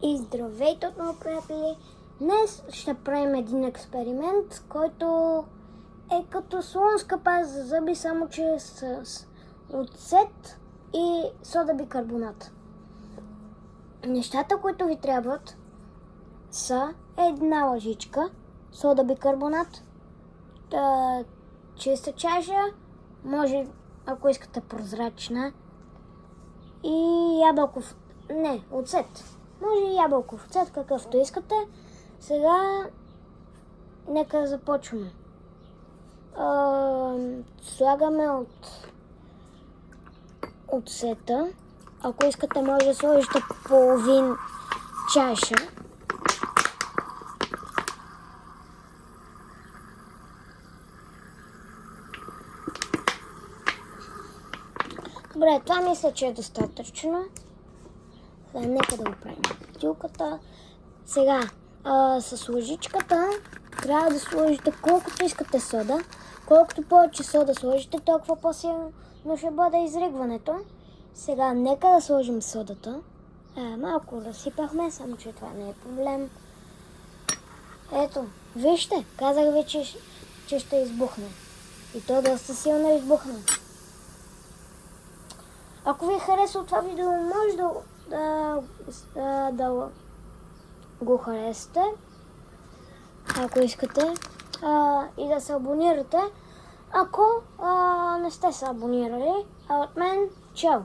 И здравейте отново, приятели! Днес ще правим един експеримент, който е като слонска паста за зъби, само че е с оцет и сода бикарбонат. Нещата, които ви трябват, са една лъжичка сода бикарбонат, чиста чаша, може ако искате прозрачна, и оцет. Може и ябълков оцет, какъвто искате. Сега нека да започваме. Слагаме от оцета. Ако искате, може да сложите половин чаша. Добре, това мисля, че е достатъчно. Сега нека да го правим бутилката. Сега, с лъжичката трябва да сложите колкото искате сода. Колкото повече сода сложите, толкова по-силно ще бъде изригването. Сега нека да сложим содата. Малко разсипахме, само че това не е проблем. Ето, вижте, казах ви, че ще избухне. И то доста силно избухна. Ако ви е харесало това видео, може да го харесате, ако искате, и да се абонирате, ако не сте се абонирали. А от мен, чао!